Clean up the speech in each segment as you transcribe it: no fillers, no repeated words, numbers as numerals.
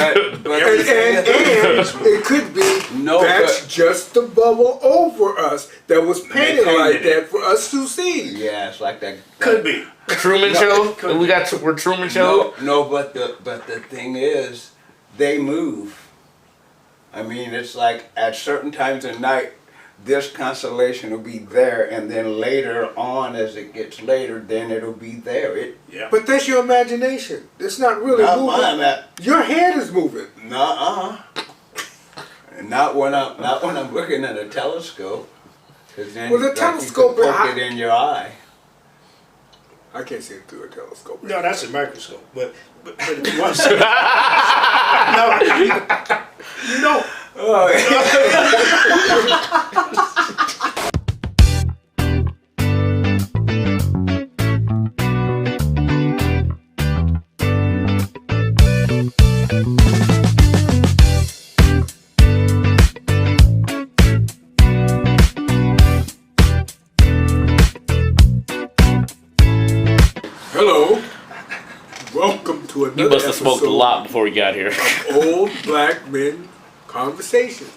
And it could be that's just the bubble over us that was painted like that for us to see. Yeah, it's like that. Could be. Truman Show? We're Truman Show? No, but the thing is, they move. I mean, it's like at certain times of night, this constellation will be there, and then later on, as it gets later, then it'll be there. But that's your imagination. It's not really moving. Your head is moving. Nuh-uh. Not when I'm looking at a telescope. Then, well, the telescope you poke it in your eye. I can't see it through a telescope. No, that's a microscope. But if you want to see, no. Hello. Welcome to another You must have smoked a lot before you got here. Of Old Black Men Conversations.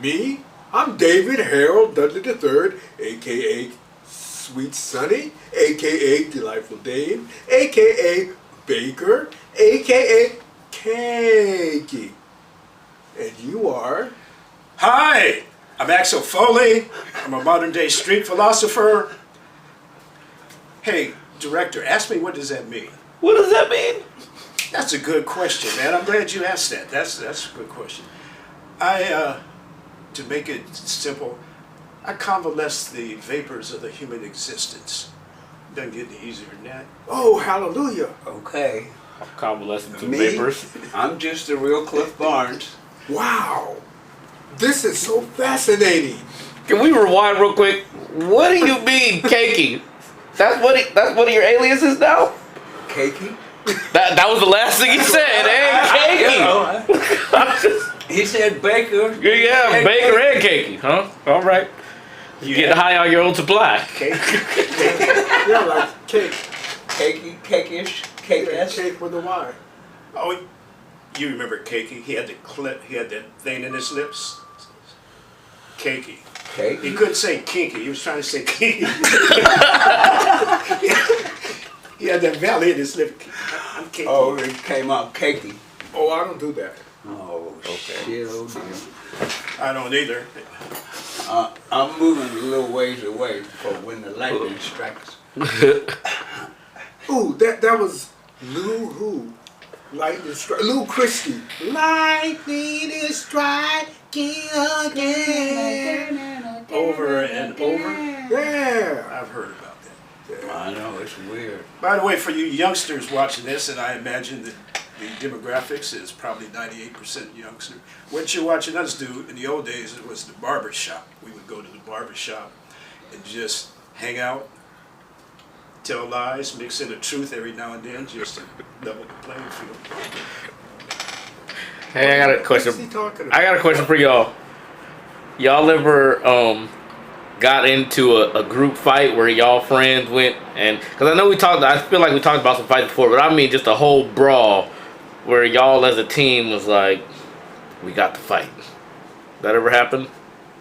Me, I'm David Harold Dudley III, a.k.a. Sweet Sonny, a.k.a. Delightful Dave, a.k.a. Baker, a.k.a. Cakey. And you are? Hi, I'm Axel Foley. I'm a modern day street philosopher. Hey, director, ask me, what does that mean? What does that mean? That's a good question, man. I'm glad you asked that. That's a good question. To make it simple, I convalesce the vapors of the human existence. Doesn't get any easier than that. Oh, hallelujah. Okay. Convalescent to Me, vapors. I'm just the real Cliff Barnes. Wow. This is so fascinating. Can we rewind real quick? What do you mean, Cakey? That's one of your aliases now? Cakey? That was the last thing he said. Hey, Cakey. He said Baker. Yeah, Baker and Cakey, huh? All right. You get high on your own supply. Cake. Yeah, like cake. Cakey, cakeish, cake-esque. Cake with a Y. Oh, you remember Cakey? He had that thing in his lips. Cakey. Cake? He couldn't say kinky. He was trying to say kinky. He had that valley in his lip. I'm cakey. Oh, it came out cakey. Oh, I don't do that. Oh, shit, oh dear. I don't either. I'm moving a little ways away for when the lightning strikes. Ooh, that was Lou who? Lightning strike. Lou Christie. Lightning is striking again. Over and over. Yeah. I've heard about that. I know, it's weird. By the way, for you youngsters watching this, and I imagine that the demographics is probably 98% youngster. What you're watching us do in the old days, it was the barber shop. We would go to the barber shop and just hang out, tell lies, mix in the truth every now and then, just to level the playing field. Hey, I got a question. What's he talking about? I got a question for y'all. Y'all ever got into a group fight where y'all friends went and, because I know I feel like we talked about some fights before, but I mean just a whole brawl where y'all as a team was like, we got to fight. That ever happened?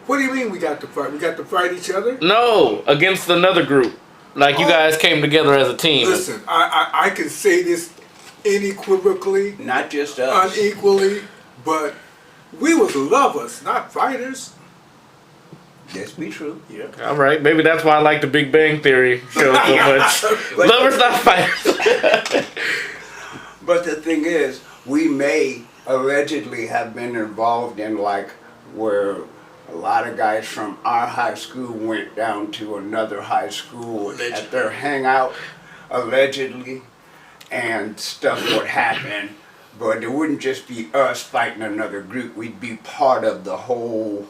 What do you mean we got to fight? We got to fight each other? No, against another group. Like you guys came together as a team. Listen, I can say this unequivocally, Not just us. unequally, but we was lovers, not fighters. This be true. Yeah. All right, maybe that's why I like the Big Bang Theory show so much. Lovers, not fighters. But the thing is, we may allegedly have been involved in like where a lot of guys from our high school went down to another high school at their hangout, allegedly, and stuff would happen. But it wouldn't just be us fighting another group. We'd be part of the whole.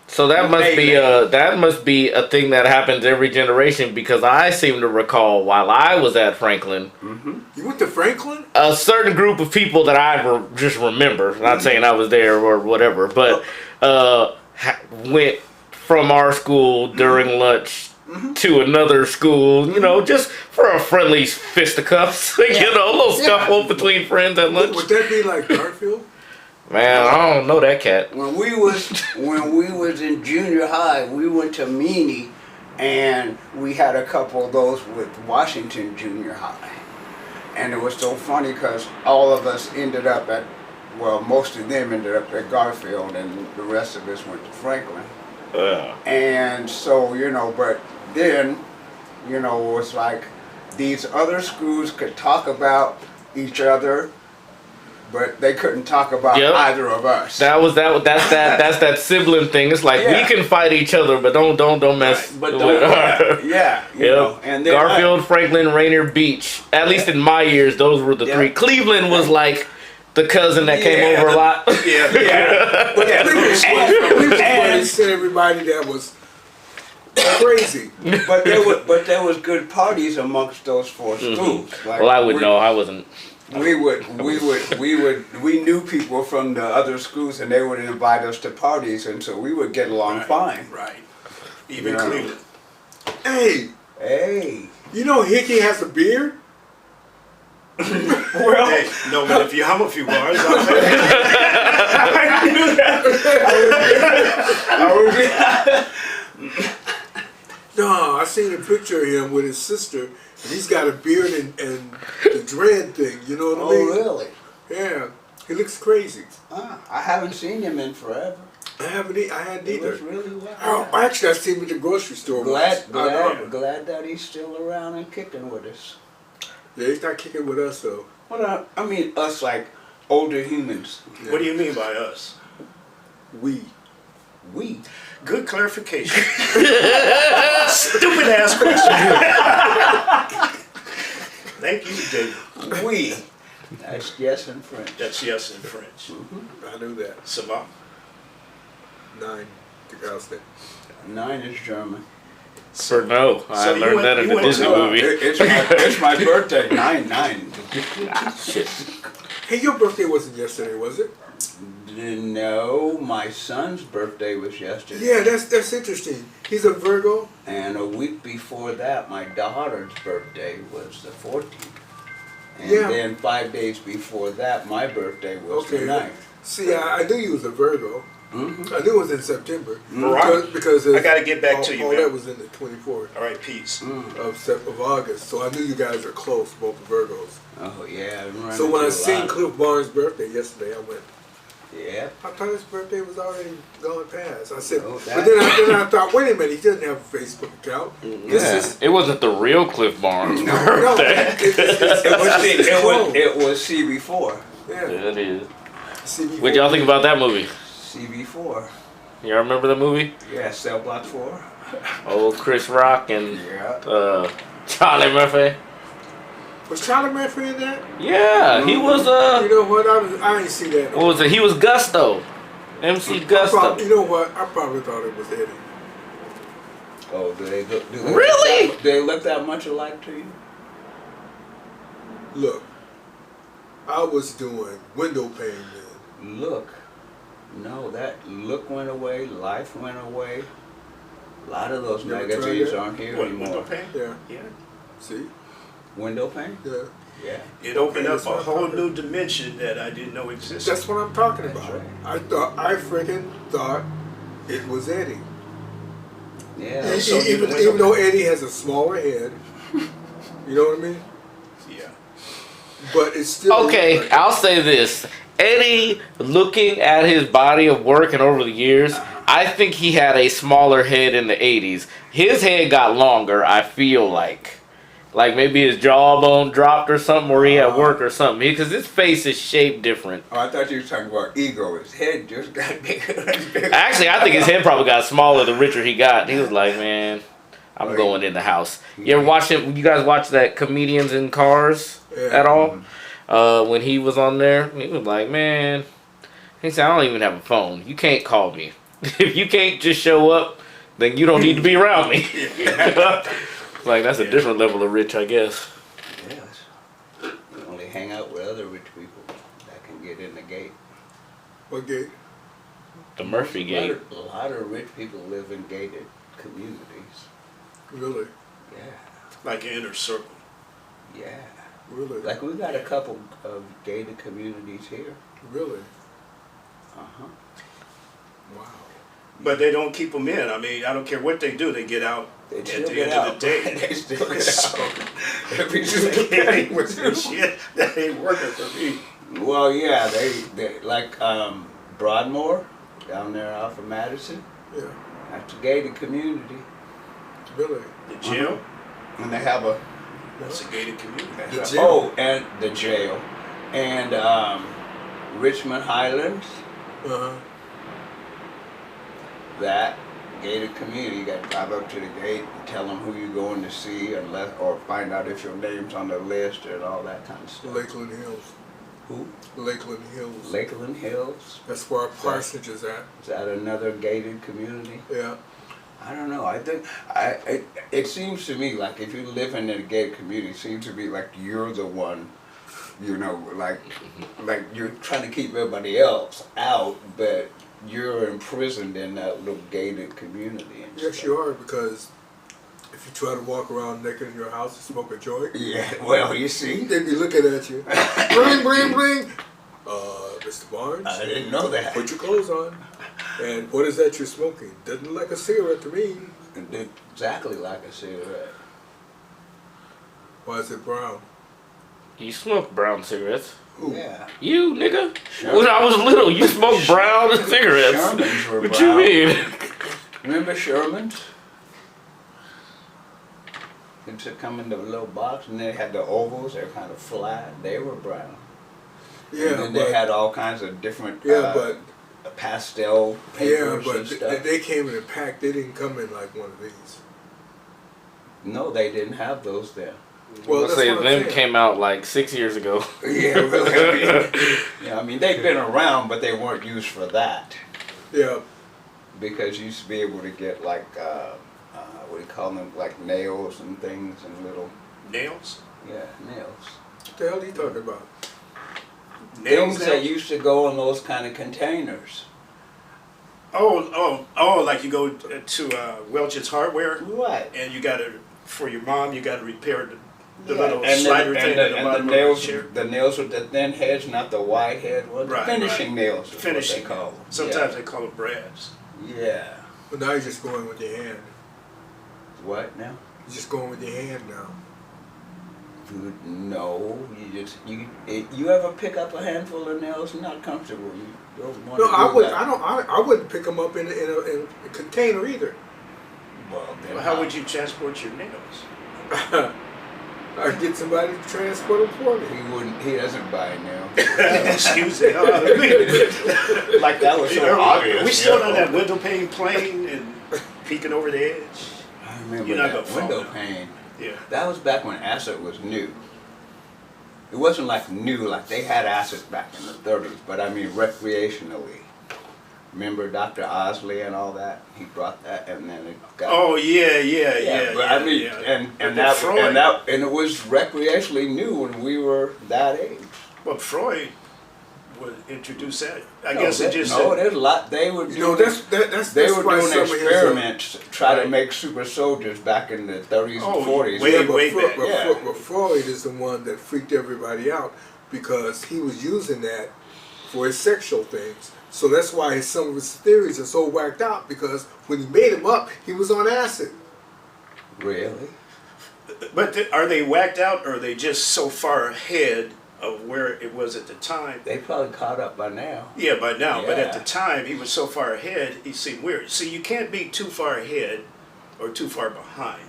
So that must be a thing that happens every generation, because I seem to recall while I was at Franklin, You went to Franklin? a certain group of people that I just remember, not saying I was there or whatever, but went from our school during lunch to another school, you know, just for a friendly fisticuffs, you know, a little scuffle between friends at lunch. Would that be like Garfield? Man, I don't know that cat. When we was in junior high, we went to Meany, and we had a couple of those with Washington Junior High, and it was so funny because all of us ended up at, well, most of them ended up at Garfield, and the rest of us went to Franklin. And so, you know, but then, you know, it was like these other schools could talk about each other, but they couldn't talk about either of us. That's that sibling thing. It's like we can fight each other, but don't mess. Right, but don't, you know. And then Garfield, Franklin, Rainier Beach. At least in my years, those were the three. Cleveland was like the cousin that came over a lot. But Cleveland sent everybody that was crazy. but there was good parties amongst those four schools. Like, Well, I would know. I wasn't. We knew people from the other schools, and they would invite us to parties, and so we would get along fine. Right. Even You know. Cleveland. Hey, You know Hickey has a beard? well, Hey, no, but if you hum a few bars, I'll say No, I seen a picture of him with his sister, and he's got a beard and the dread thing. You know what I mean? really? Yeah, he looks crazy. I haven't seen him in forever. I hadn't He either. was really well. Oh, actually, I seen him at the grocery store. once. Glad that he's still around and kicking with us. Yeah, he's not kicking with us though. Well, I mean, us like older humans. What do you mean by us? We. We. Good clarification. Stupid ass question. Thank you, David. We. That's yes in French. That's yes in French. I knew that. Ça va? 9 to Galston. 9 is German. For no, I So you learned went- that in you the went Disney to, movie. It's my birthday. 9/9. Shit. Hey, your birthday wasn't yesterday, was it? No, my son's birthday was yesterday. Yeah, that's interesting. He's a Virgo. And a week before that, my daughter's birthday was the 14th. And Yeah. then 5 days before that, my birthday was the Okay. 9th. See, I knew you was a Virgo. Mm-hmm. I knew it was in September. Right. Because I gotta get back to you, all man. that was in the 24th All right, peace. of August. So I knew you guys are close, both Virgos. Oh, yeah. So when I seen Cliff Barnes' birthday yesterday, I went, Yeah. I thought his birthday was already gone past. I said, Oh, but that- then I thought, wait a minute, he doesn't have a Facebook account. This is It wasn't the real Cliff Barnes no, birthday. It was CB4. yeah. It is. CB4. What y'all think about that movie? CB4. Y'all remember the movie? Yeah, Cell Block 4. Old Chris Rock and Yeah. Charlie Murphy. Was Charlie Murphy in that? Yeah, he was You know what? I ain't see that. what was it? He was Gusto. MC Gusto. You know what? I probably thought it was Eddie. Oh, do they Really? Do they look that much alike to you? Look, I was doing window pane then. Look. No, that look went away, life went away. A lot of those You ever magazines tried that? aren't here What, anymore. window pane? Yeah. Yeah. See? Window pane? Yeah. Yeah. It opened up That's a what I'm whole talking new dimension that I didn't know existed. That's what I'm talking That's about. right. I freaking thought it was Eddie. Yeah. So you even, went even over- though Eddie has a smaller head. You know what I mean? Yeah. But it's still Okay, like- I'll say this. Eddie, looking at his body of work and over the years, I think he had a smaller head in the 80s. His head got longer, I feel like. Like maybe his jawbone dropped or something, or he had work or something. Because his face is shaped different. Oh, I thought you were talking about ego. His head just got bigger and bigger. Actually, I think his head probably got smaller the richer he got. He was like, man, I'm going in the house. You ever watch it? You guys watch that Comedians in Cars at all? When he was on there, he was like, man, he said, I don't even have a phone. You can't call me. If you can't just show up, then you don't need to be around me. Like, that's a different level of rich, I guess. Yes. You only hang out with other rich people that can get in the gate. What gate? The Murphy Gate. A lot of rich people live in gated communities. Really? Yeah, Like an inner circle. yeah. Really? Like we got a couple of gated communities here. Really? Uh-huh. Wow. But they don't keep them in. I mean, I don't care what they do, they get out They at still the get end out. of the day. They still get So, out. Every single day with them. shit, that ain't working for me. Well, yeah, they like Broadmoor down there off of Madison. Yeah. That's a gated community, Really? The jail, and they have a that's a gated community. The jail. and the jail, and Richmond Highlands. Uh-huh. That gated community, you got to drive up to the gate and tell them who you're going to see, or find out if your name's on the list and all that kind of stuff. Lakeland Hills. Who? Lakeland Hills. Lakeland Hills. That's where our parsonage is at. Is that another gated community? Yeah. I don't know. I think it seems to me like if you live in a gated community, it seems to be like you're the one, you know, like you're trying to keep everybody else out, but you're imprisoned in that little gated community. And Yes, stuff. you are, because if you try to walk around naked in your house and smoke a joint, Yeah. Well, you see, they'd be looking at you. Bling, bling, bling. Mr. Barnes, I didn't know that. put your clothes on. And what is that you're smoking? Doesn't look like a cigarette to me. Exactly like a cigarette. Why is it brown? You smoke brown cigarettes. Who? Yeah. You, nigga. Sure. When I was little, you smoked brown cigarettes. Shermans were What brown. you mean? Remember Shermans? They used to come in the little box, and they had the ovals. They're kind of flat. They were brown. Yeah, and then but they had all kinds of different pastel yeah, papers but and stuff. they came in a pack. They didn't come in like one of these. No, they didn't have those then. Well, I that's say what I'm them saying. came out like 6 years ago. Yeah, really. I mean, they've been around, but they weren't used for that. Yeah, Because you used to be able to get like, what do you call them, like nails and things and little, Nails? yeah, nails. what the hell are you talking about? Nails Things now? that used to go in those kind of containers. Oh, like you go to Welch's Hardware, Right. and you got to, for your mom, you got to repair the Yeah, little and slider the, thing and in the, the and the bottom of nails, the chair. the nails with the thin heads, not the wide head ones. Right, Finishing right. nails is Finishing. what they call them. Sometimes they call them brads. Yeah. Well, now you're just going with your hand. What now? You're just going with your hand now. No, you ever pick up a handful of nails? Not comfortable. You don't want No, to I do would. that. I wouldn't pick them up in a container either. Well, then Well, how would you transport your nails? I'd get somebody to transport them for me. He wouldn't. He doesn't buy nails. Excuse me. Like that was so Are obvious. we still you on know? that window pane plane and peeking over the edge? I remember You're not that gonna fall window down. pane. Yeah. That was back when acid was new. It wasn't like new, like they had acid back in the 30s, but I mean recreationally. Remember Dr. Osley and all that? He brought that, and then it got. Oh yeah. But I mean, yeah. and But that Freud, and it was recreationally new when we were that age. But Freud would introduce that. I No, guess it that- just no, said, there's a lot. They were You know, doing. that's They were why doing some of his, experiments to try to Right. make super soldiers back in the 30s Oh, and 40s. way- yeah, but, back. But Freud is the one that freaked everybody out because he was using that for his sexual things. So that's why some of his theories are so whacked out, because when he made them up, he was on acid. Really? but are they whacked out, or are they just so far ahead of where it was at the time? They probably caught up by now. Yeah, by now. But at Yeah. the time, he was so far ahead, he seemed weird. See, you can't be too far ahead or too far behind.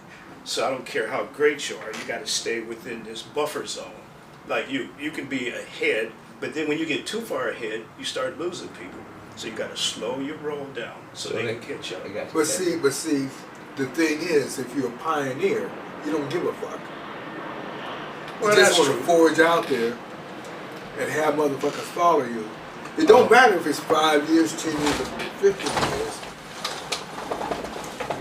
So I don't care how great you are, you got to stay within this buffer zone. Like you can be ahead, but then when you get too far ahead, you start losing people. So you got to slow your roll down so they can catch up. They got to But catch see, the thing is, if you're a pioneer, you don't give a fuck. Well, You just that's want to true. forge out there and have motherfuckers follow you. It don't matter if it's 5 years, 10 years, or 15 years.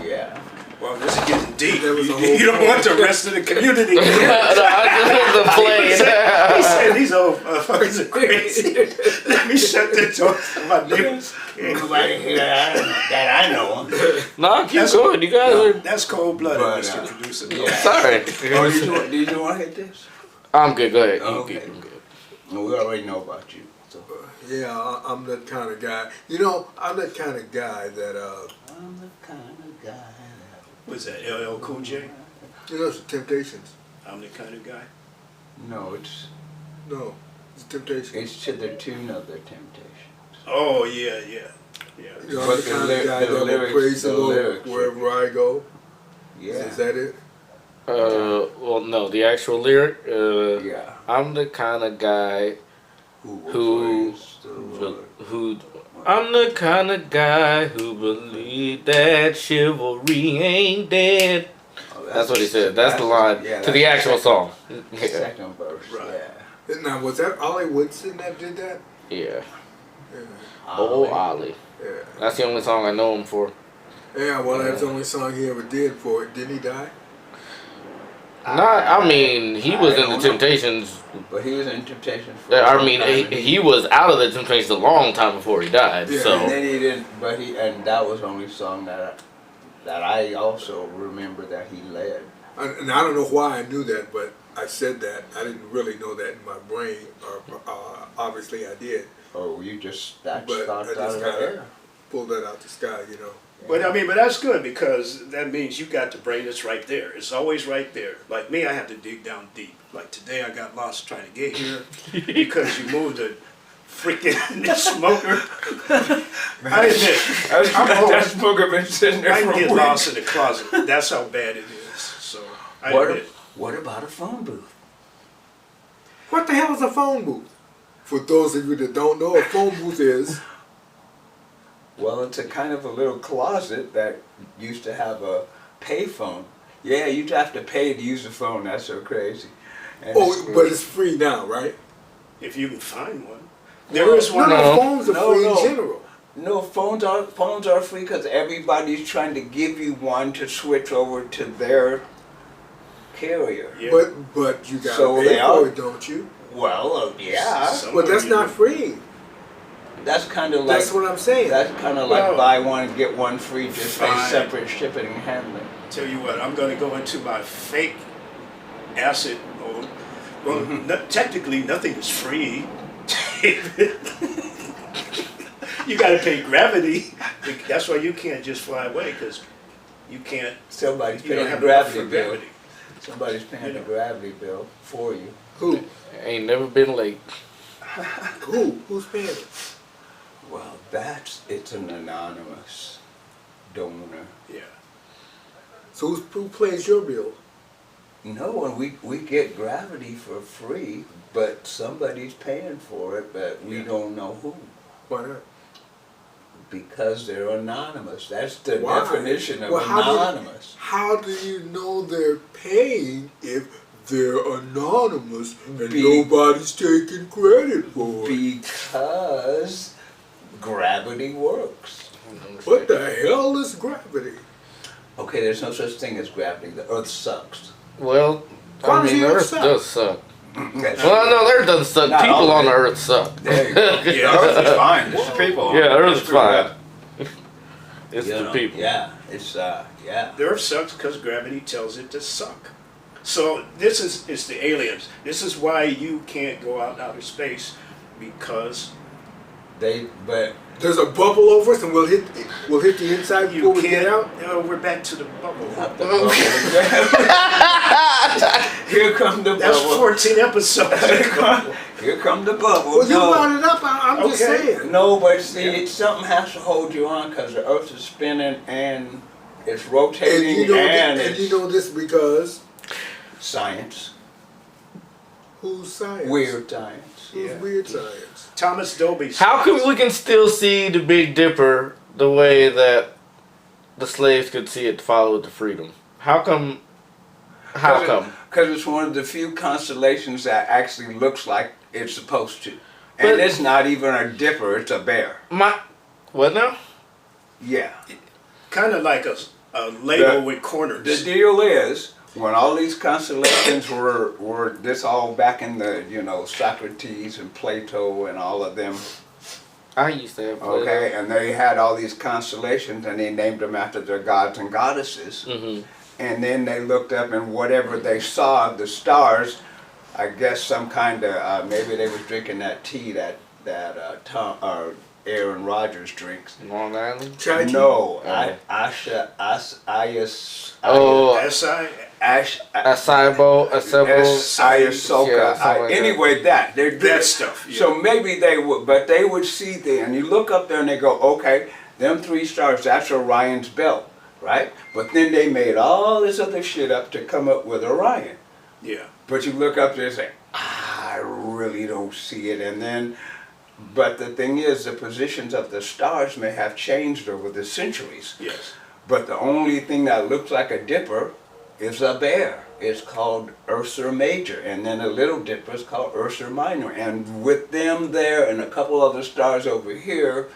Yeah. Well, this is getting getting deep. There was a whole You don't want the rest of the community. No, I just the plane. He said these old motherfuckers are crazy. Let me shut the door to my neighbors. Nobody here that I know of. No, keep going. You guys are. That's cold blooded, But, Mr. Producer. yeah. Sorry. Oh, did you want to hit this? I'm good. Go ahead. You Okay. keep- I'm good. No, we already know about you. So. Yeah, I'm that kind of guy. You know, I'm that kind of guy that I'm the kind of guy. What's that, LL Cool J? you know, it's the Temptations. I'm the kind of guy. No, it's No, it's the Temptations. it's to the tune of the Temptations. Oh, yeah. You know, I'm But the the kind ly- of guy the that will lyrics- praise the the Lord lyrics. wherever I go. Yeah. Is that it? Well, no, the actual lyric. Yeah. I'm the kind of guy Who will who, praise the Lord? who. I'm the kind of guy who believe that chivalry ain't dead. Oh, That's what he said. That's the line yeah, to the that's actual song. The Yeah. second verse. Right. Now, was that Ollie Woodson that did that? Yeah. Yeah. Oh, Ollie. Yeah. That's the only song I know him for. Yeah, well, that's the only song he ever did for it. Didn't he die? Not. I mean, he was I in the don't know. Temptations. But he was in Temptations for a I long mean, time, and he was out of the Temptations a long time before he died. Yeah. and So then he didn't. But and that was the only song that I also remember that he led. And I don't know why I knew that, but I said that. I didn't really know that in my brain, or obviously I did. Or you just that's But thought I out just of the kinda- air. Pull that out the sky, you know. But I mean, but that's good because that means you got the brain that's right there. It's always right there. Like me, I have to dig down deep. Like today, I got lost trying to get here because you moved a freaking smoker. I admit, I'm old. That smoker been sitting there I for can a get week. lost in the closet. That's how bad it is. So I What, admit. what about a phone booth? What the hell is a phone booth? For those of you that don't know, a phone booth is Well, it's a kind of a little closet that used to have a payphone. Yeah, you'd have to pay to use the phone. That's so crazy. And but it's free now, right? If you can find one. There is No, one. no, No. phones are No, free no. in general. no, phones are free because everybody's trying to give you one to switch over to their carrier. Yeah. But you gotta So pay they for are- it, don't you? Well, yeah, Some But of that's you not do. free. that's kind of like That's what I'm saying. that's kind of like Well, buy one get one free, just pay fine. separate shipping and handling. Tell you what, I'm going to go into my fake acid mode. Well, technically, nothing is free. You got to pay gravity. That's why you can't just fly away because you can't. Somebody's You don't paying the have enough gravity for bill. gravity. Somebody's paying You the know. gravity bill for you. Who? ain't never been late. Who? Who's paying it? Well, it's an anonymous donor. Yeah. So who pays your bill? No one, we get gravity for free, but somebody's paying for it, but we Yeah. don't know who. Why not? Because they're anonymous. That's the Why? definition of Well, anonymous. How do you know they're paying if they're anonymous and Be- nobody's taking credit for it? Because gravity works. What the hell is gravity? Okay, there's no such thing as gravity. The earth sucks. Well, Why I does mean, the the Earth Earth suck? does suck. That's- Well, no, the Earth doesn't suck. Not People all of on the it. Earth suck. There you go. Yeah. The earth is fine. It's the people. Yeah, Earth is Screw that. fine. It's You the know, people. Yeah, it's yeah. The Earth sucks because gravity tells it to suck. So this is it's the aliens. This is why you can't go out in outer space because But There's a bubble over us and we'll hit the inside you before we can't. get out? We're back to the bubble. not the bubble. Here come the That's bubble. 14 episodes. Here come the bubble. Well, you No. brought it up. I'm just Okay. saying. No, but see, something has to hold you on because the earth is spinning and it's And rotating you know, and and it's you know this because science. who's science? Weird science. Who's Yeah. weird science? Thomas Dolby. How come we can still see the Big Dipper the way that the slaves could see it to follow it to freedom? How come? How come? Because it's one of the few constellations that actually looks like it's supposed to. But- And it's not even a dipper, it's a bear. What now? Yeah. Kind of like a label The- with corners. The deal is, when all these constellations were this all back in the, Socrates and Plato and all of them, I used to have okay, and they had all these constellations and they named them after their gods and goddesses. Mm-hmm. And then they looked up and whatever they saw, the stars, I guess some kind of, maybe they was drinking that tea that Tom, Aaron Rodgers drinks. Long Island. Chai tea? No, Oh. Oh, SI? Acai-bowl, Ayasoka. something like that. Anyway, they're That stuff. Yeah. So maybe they would, but they would see and you look up there and they go, okay, them 3 stars, that's Orion's belt, right? But then they made all this other shit up to come up with Orion. Yeah. But you look up there and say, I really don't see it. And then, but the thing is, the positions of the stars may have changed over the centuries. Yes. But the only thing that looks like a dipper is a bear. It's called Ursa Major, and then a little dipper is called Ursa Minor. And with them there and a couple other stars over here,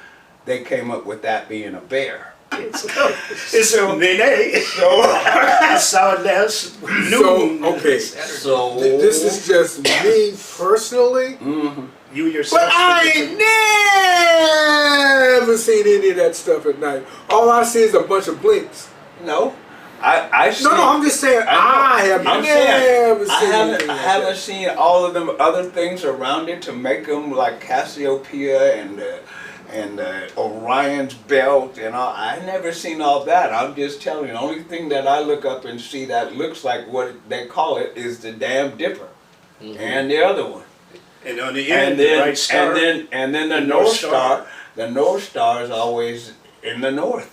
they came up with that being a bear. It's a Nene. So, Soundless. So, okay. so This is just me personally, You yourself. but I ain't never seen any of that stuff at night. All I see is a bunch of blinks. no, I see. No, I'm just saying I have I'm never saying, seen I anything like haven't that. seen all of them other things around it to make them like Cassiopeia and Orion's belt and all. I never seen all that. I'm just telling you, the only thing that I look up and see that looks like what they call it is the damn dipper and the other one. And on the And end, then the right star. and then the North Star. The North Star is always in the north.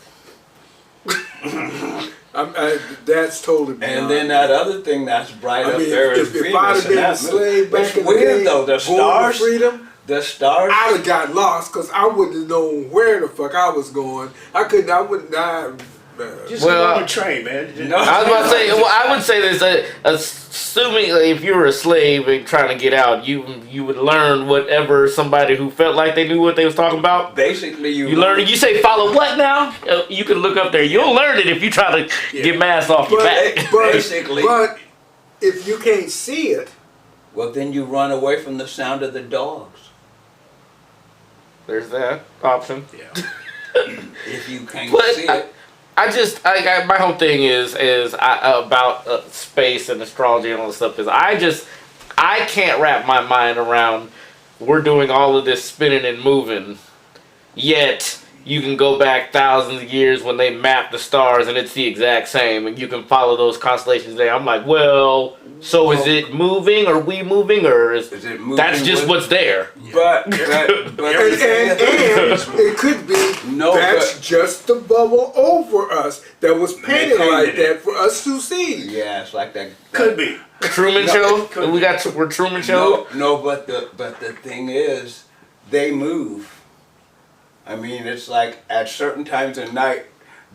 That's totally And beyond then me. that other thing that's bright I up mean, there is if Venus. I'd have and been that a slave moon. back It's in the weird day, though. The born with stars, freedom, the stars. I'd have got lost because I wouldn't have known where the fuck I was going. I wouldn't. Just Well, go on a train, man. No. I was about to say. Well, I would say this. Assuming like, if you were a slave and trying to get out, you would learn whatever somebody who felt like they knew what they was talking about. Basically, You learn. You say follow what now? You can look up there. You'll learn it if you try to get masks off your back. Basically. But if you can't see it, Well, then you run away from the sound of the dogs. There's that option. Yeah. If you can't But see it. my whole thing is about space and astrology and all this stuff is I can't wrap my mind around we're doing all of this spinning and moving, yet you can go back thousands of years when they map the stars and it's the exact same and you can follow those constellations there. I'm like, well, so is it moving or we moving or is Is it moving that's just with- what's there? But and the it could be No, that's but- just the bubble over us that was painted painted like it. that for us to see. yeah, it's like that. Could be. Truman Show? We're Truman Show? No, but the thing is, they move. I mean, it's like at certain times of night,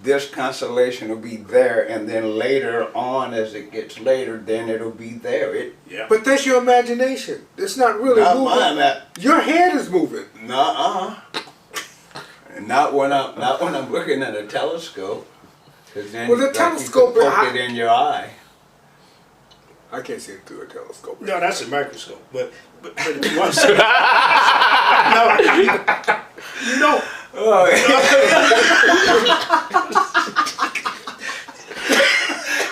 this constellation will be there, and then later on, as it gets later, then it'll be there. Yeah. But that's your imagination. It's not really Not moving. mine, Your head is moving. nuh-uh. Not when I'm looking at a telescope. 'Cause then, Well, the like, telescope, you could poke it in your eye. I can't see it through a telescope. No, that's a microscope. But if you want to see, no, Oh,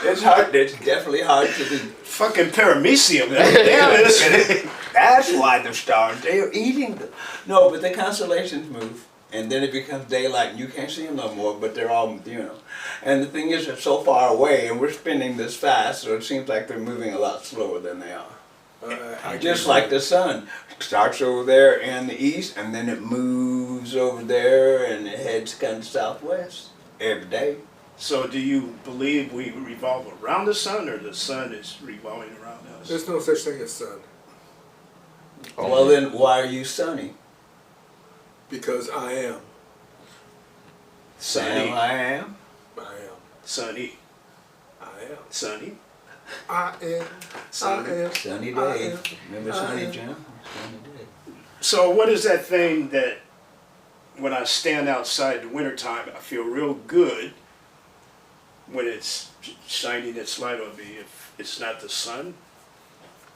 it's hard. It's definitely hard to do. fucking paramecium. Damn, That's why the stars, they're eating them. No, but the constellations move, and then it becomes daylight, and you can't see them no more, but they're all, And the thing is, they're so far away, and we're spinning this fast, so it seems like they're moving a lot slower than they are. Just like the sun. Starts over there in the east, and then it moves over there, and it heads kind of southwest every day. So do you believe we revolve around the sun, or the sun is revolving around us? There's no such thing as sun Well, then why are you sunny? because I am. Sunny. I am. I am. Sunny. I am. Sunny. I am. Sunny. I am. Sunny I day. am. Remember I Sunny am. Jim? Sunny day. So what is that thing that when I stand outside in the wintertime, I feel real good, when it's shining its light on me, if it's not the sun?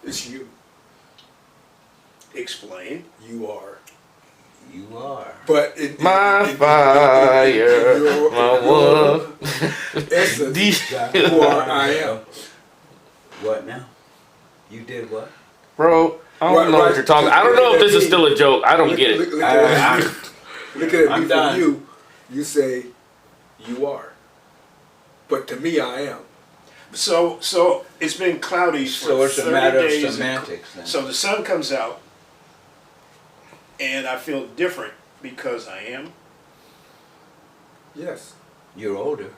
It's you. Explain. You are. You are. But My fire, my one. essence, you are. I am. What now? You did what? Bro, I don't know what you're talking. I don't know if this is still a joke. I don't get it. Look at me I'm from done. you. You say you are, but to me, I am. So it's been cloudy for So it's 30 a matter of days. semantics then. So the sun comes out, and I feel different because I am. Yes. You're older.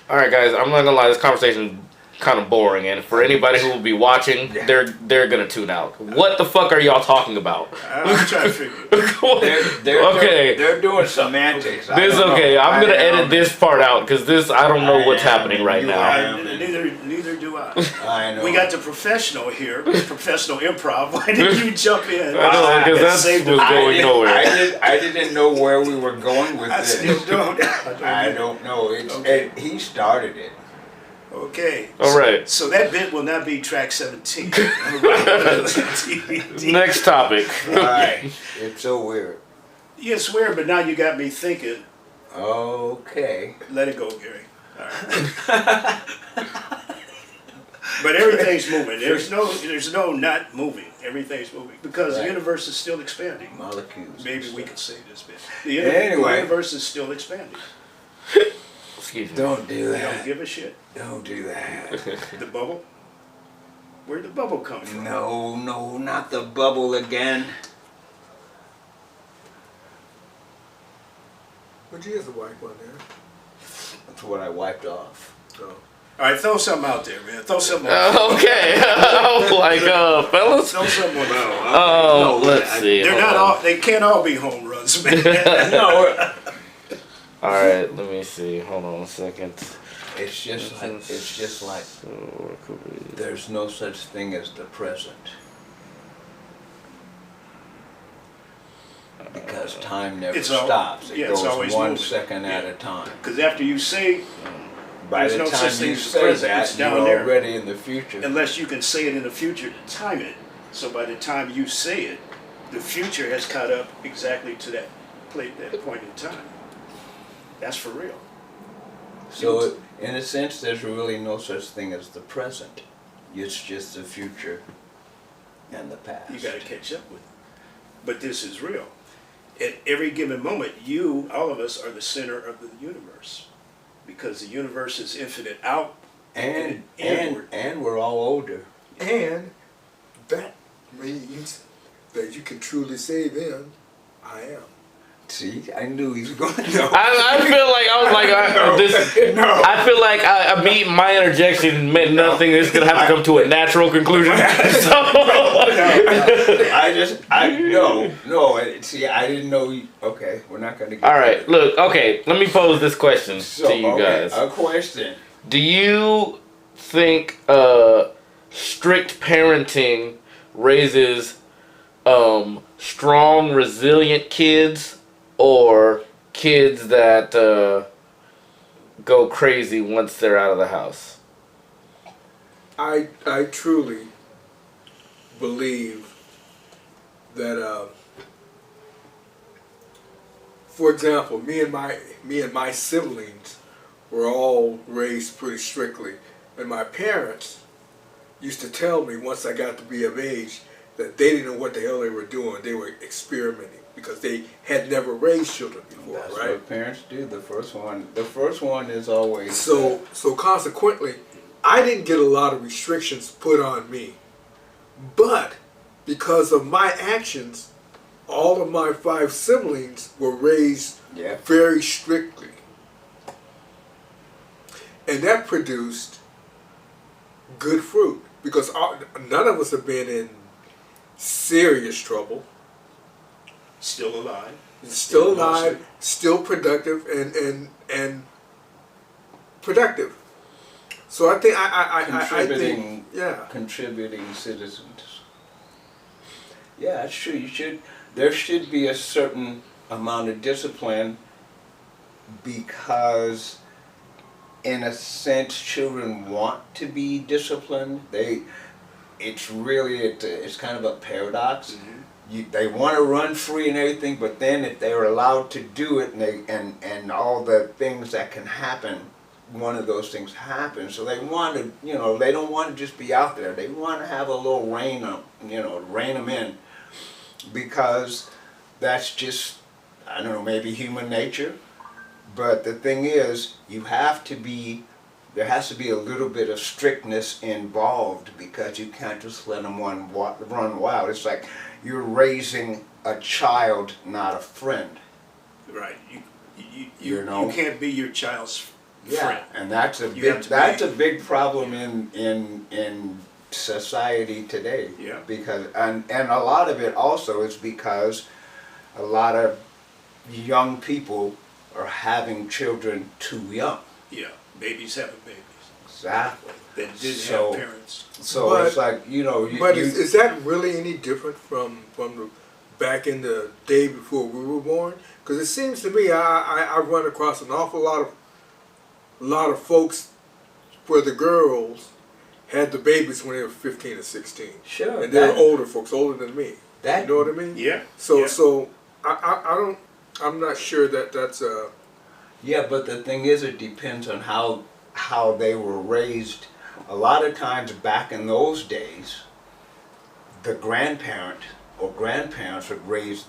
All right, guys. I'm not gonna lie. This conversation kind of boring, and for anybody who will be watching, they're gonna tune out. What the fuck are y'all talking about? I'm trying to figure. Okay. They're doing semantics. I This don't know. okay. I'm gonna I edit am- this part out because this I don't know what's I am, happening right you now. are. Neither do I. I know. We got the professional here, professional improv. Why did you jump in? I know because and that's save the- was going nowhere. I didn't know where we were going with I this. still don't. I don't know. Okay. He started it. Okay. All right. So that bit will not be track 17. Next topic. Right. It's so weird. Yeah, it's weird, but now you got me thinking. Okay. Let it go, Gary. All right. But everything's moving. There's no not moving. Everything's moving because the Right. universe is still expanding. Molecules. Maybe we can say this bit. Anyway. The universe is still expanding. Excuse me. Don't do You don't that. give a shit. Don't do that. The bubble? Where'd the bubble come from? No, not the bubble again. But you has a wipe on there. That's what I wiped off. Oh. All right, throw something out there, man. Throw something out. Okay. I was like, fellas. Throw something out. Oh, let's see. They're Hold not on. all. They can't all be home runs, man. No, All right, let me see. Hold on a second. it's just like So, where could we- there's no such thing as the present. Because time never It's al- stops. It yeah, it's goes always 1 moving. second at Yeah. a time. Because after you say, By There's the no time such thing you as the say present, that, it's down you're there. already in the future. unless you can say it in the future to time it. So by the time you say it, the future has caught up exactly to that point in time. That's for real. So, in a sense, there's really no such thing as the present. It's just the future and the past. You got to catch up with it. But this is real. At every given moment, all of us, are the center of the universe. Because the universe is infinite out. and inward. and we're all older. And that means that you can truly say then, I am. See, I knew he was going to know. I feel like I was like I feel like my interjection meant nothing. It's gonna have to come to a natural conclusion. So, See, I didn't know. Okay, we're not going to. all right, look. Okay, let me pose this question So, to you okay, guys. a question. Do you think strict parenting raises strong, resilient kids, or kids that go crazy once they're out of the house? I truly believe that, for example, me and my siblings were all raised pretty strictly, and my parents used to tell me once I got to be of age that they didn't know what the hell they were doing. They were experimenting because they had never raised children before, That's right? what parents do. The first one is always. So consequently, I didn't get a lot of restrictions put on me. But because of my actions, all of my 5 siblings were raised Yeah. very strictly. And that produced good fruit because none of us have been in serious trouble. Still alive. Still alive, still productive, and productive. So I think I think yeah. Contributing citizens. Yeah, that's true. There should be a certain amount of discipline because, in a sense, children want to be disciplined. It's really, it's kind of a paradox. They want to run free and everything, but then if they're allowed to do it, and all the things that can happen, one of those things happens. So they want to, they don't want to just be out there. They want to have a little rein them in, because that's just, I don't know, maybe human nature. But the thing is, there has to be a little bit of strictness involved, because you can't just let them run wild. It's like you're raising a child, not a friend. Right. You know? You can't be your child's Yeah, friend. and that's a You have big to be- big problem in society today. Yeah. Because and a lot of it also is because a lot of young people are having children too young. Yeah. Babies having babies Exactly. that didn't So- have parents. So But- it's like, But is that really any different from the back in the day before we were born? Because it seems to me I run across an awful lot of folks where the girls had the babies when they were 15 or 16. Sure, And they're that- older folks, older than me. that- You know what I mean? Yeah. So yeah. so I'm not sure that's Yeah, but the thing is, it depends on how they were raised. A lot of times back in those days, the grandparent or grandparents would raise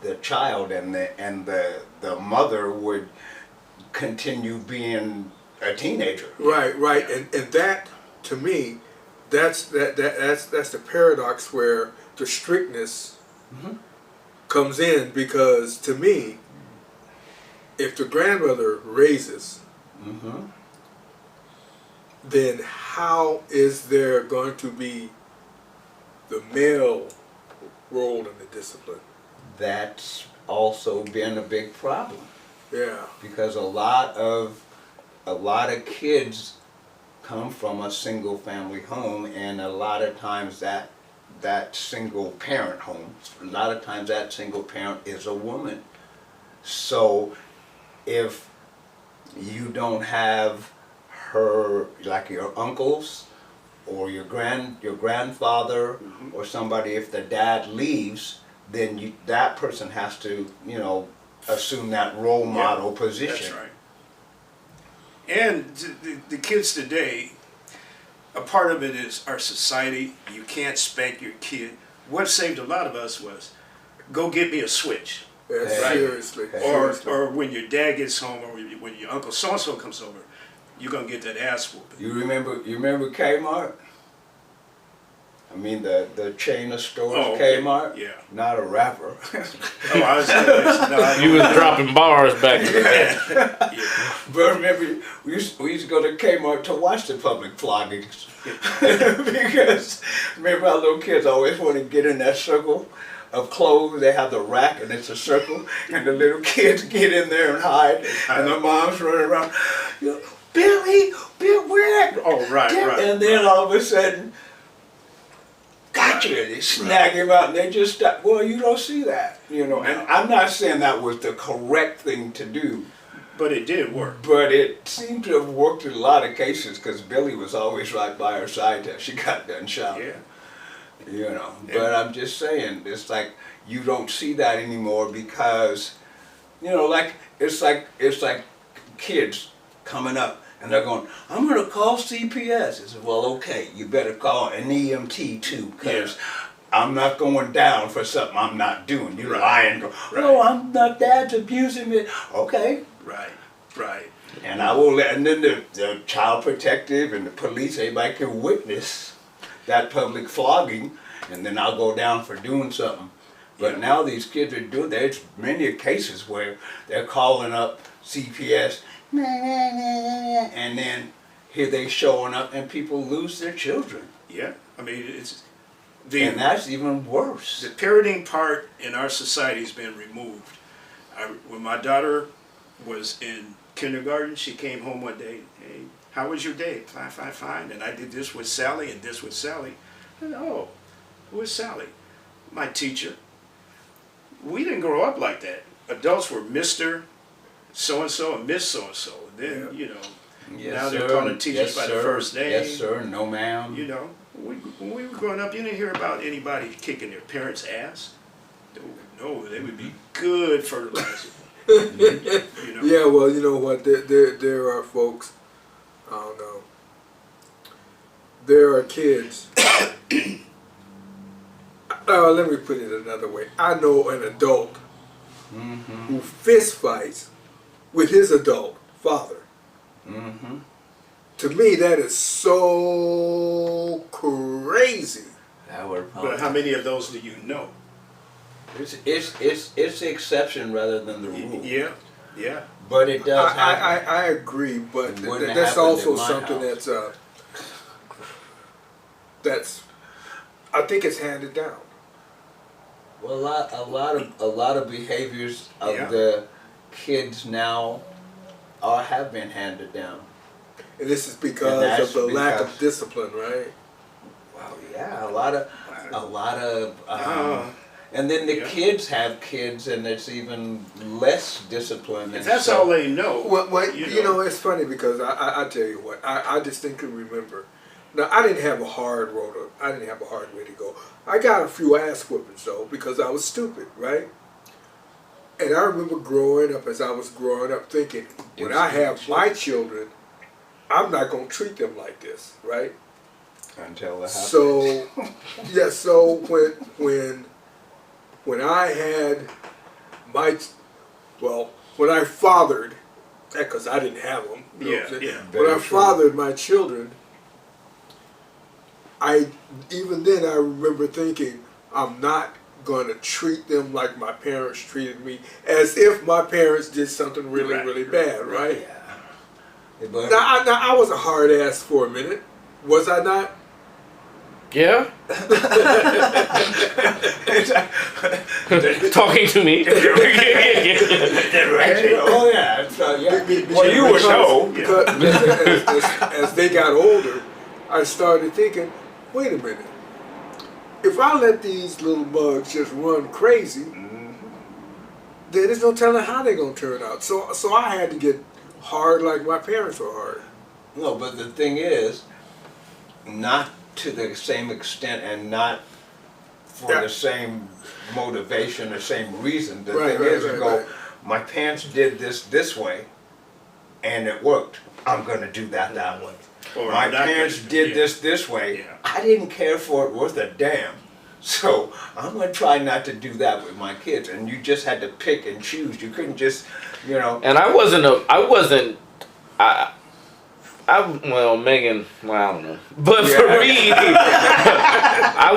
the child, and the mother would continue being a teenager. right. And that to me, that's the paradox where the strictness comes in, because to me, if the grandmother raises, then how is there going to be the male role in the discipline? That's also been a big problem, Yeah, because a lot of kids come from a single family home, and a lot of times that single parent home, a lot of times that single parent is a woman. So if you don't have her, like your uncles or your grandfather or somebody, if the dad leaves, then that person has to, assume that role model position. That's right. And the kids today, a part of it is our society. You can't spank your kid. What saved a lot of us was, go get me a Switch. yeah, Right. seriously. Or seriously. or when your dad gets home, or when your uncle so-and-so comes over, you're going to get that ass whooping. You remember Kmart? I mean the chain of stores, Oh, okay. Kmart? Yeah. Not a rapper. Oh, I was, no, I You was dropping bars back in the day. yeah. But remember, we used to go to Kmart to watch the public floggings. Because remember how little kids always want to get in that circle of clothes. They have the rack and it's a circle, and the little kids get in there and hide, and the moms running around, Billy, where? Oh, right. And then all of a sudden, gotcha! They snag him out, and they just stop. Well, you don't see that, And I'm not saying that was the correct thing to do, But it did work. but it seemed to have worked in a lot of cases, because Billy was always right by her side till she got done shouting. Yeah. But I'm just saying, it's like you don't see that anymore, because, it's like kids coming up and they're going, I'm going to call CPS. I said, well, okay, you better call an EMT too, because I'm not going down for something I'm not doing. You lying, go, oh, I'm not, dad's abusing me. Okay. Right. And I will let, and then the child protective and the police, everybody can witness that public flogging, and then I'll go down for doing something. But now these kids are doing, there's many cases where they're calling up CPS, and then here they showing up, and people lose their children. Yeah. I mean, it's And that's even worse. the parenting part in our society has been removed. When my daughter was in kindergarten, she came home one day, hey, how was your day? Fine. And I did this with Sally and this with Sally. And, who is Sally? My teacher. We didn't grow up like that. adults were Mr. So-and-so and Miss So-and-so. And then, Yeah. you know, Yes, now they're sir. calling teachers Yes, by sir. the first name. Yes, sir. No, ma'am. You know, when we were growing up, you didn't hear about anybody kicking their parents' ass. No, they would be good fertilizer. You know? Yeah, well, you know what? There are folks. I don't know. There are kids. Let me put it another way. I know an adult who fist fights with his adult father. Mm-hmm. To me, that is so crazy. That would But how many of those do you know? It's the exception rather than the rule. Yeah, yeah. But it does happen. I agree, but It wouldn't that's happen also in my something house. that's I think it's handed down. Well, a lot of behaviors of Yeah. the kids now have been handed down. And this is And because that's of the lack of because- discipline, right? Well, yeah, a lot of, Uh, and then the yeah. kids have kids, and it's even less discipline. if and that's so- all they know, Well, you know, it's funny because I tell you what, I distinctly remember. Now, I didn't have a hard road. I didn't have a hard way to go. I got a few ass whoopings, though, because I was stupid, right? And I remember growing up, as I was growing up, thinking, when I have my children, I'm not going to treat them like this, right? until it happens. So, yeah, so when I had when I fathered, because I didn't have them, you know what I'm saying? Yeah. When I Very true. fathered my children, even then I remember thinking, I'm not going to treat them like my parents treated me, as if my parents did something really, Right. really bad, right? Yeah. But Now, I was a hard ass for a minute, was I not? Yeah. Talking to me. oh yeah, so, yeah. Well, you would know. Because as they got older, I started thinking, wait a minute. If I let these little bugs just run crazy, then there's no telling how they're gonna turn out. So I had to get hard like my parents were hard. No, but the thing is, not to the same extent and not for Yeah. the same motivation or same reason. The Right, thing right, is, right, you go, right. my parents did this way, and it worked. I'm gonna do that way. Or My I'm not parents gonna- did yeah. this way. Yeah. I didn't care for it worth a damn. So I'm gonna try not to do that with my kids. And you just had to pick and choose. You couldn't just, And Megan, well, I don't know. But for me, I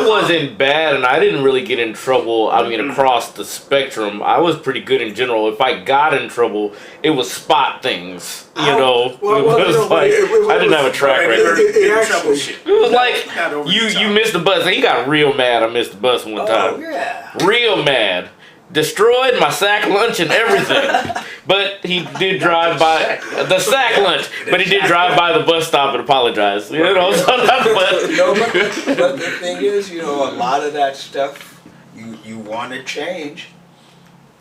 wasn't bad, and I didn't really get in trouble. I mean, across the spectrum, I was pretty good in general. If I got in trouble, it was spot things, you know. well, it well, was no, like, it I didn't have a track Right, record. it in actually- trouble shit. It was like, Not over the you top. missed the bus. He got real mad I missed the bus one time. oh yeah. Real mad. Destroyed my sack lunch and everything. But he did drive by the sack lunch. But he did drive by the bus stop and apologize. You know, so No, but the thing is, a lot of that stuff you want to change,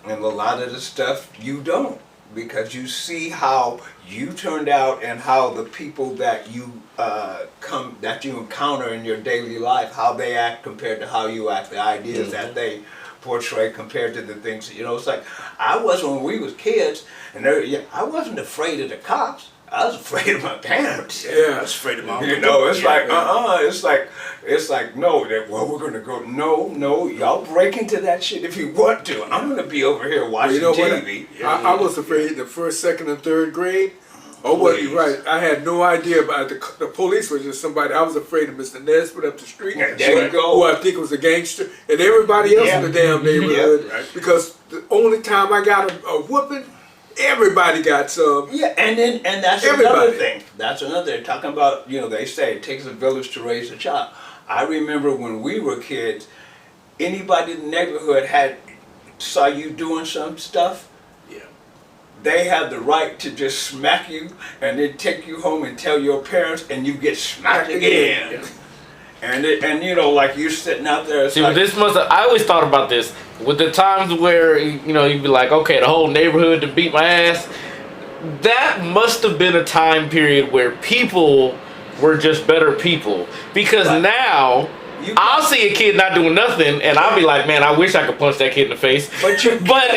and a lot of the stuff you don't, because you see how you turned out and how the people that you encounter in your daily life, how they act compared to how you act, the ideas that they portray compared to the things it's like I was when we was kids, and I wasn't afraid of the cops. I was afraid of my parents. I Yeah. was afraid of my It's like it's like no, we're gonna go. No, y'all break into that shit if you want to. I'm gonna be over here watching You know what? TV. I was afraid the first, second, and third grade. Oh, well, you're right. I had no idea about the police was just somebody. I was afraid of Mr. Nesbitt up the street. Yeah, there you go. Who I think was a gangster, and everybody else in the damn neighborhood. Yeah, right. Because the only time I got a whooping, everybody got some. Yeah, and that's Everybody. another thing. That's another. They're talking about they say it takes a village to raise a child. I remember when we were kids, anybody in the neighborhood saw you doing some stuff. Yeah. They have the right to just smack you and then take you home and tell your parents, and you get smacked again. Yeah. And you know, like you're sitting out there. It's See, like, this must have, I always thought about this. With the times where, you know, you'd be like, okay, the whole neighborhood to beat my ass. That must have been a time period where people were just better people. Because Right. now, You- I'll see a kid not doing nothing, and I'll be like, man, I wish I could punch that kid in the face. But you, But,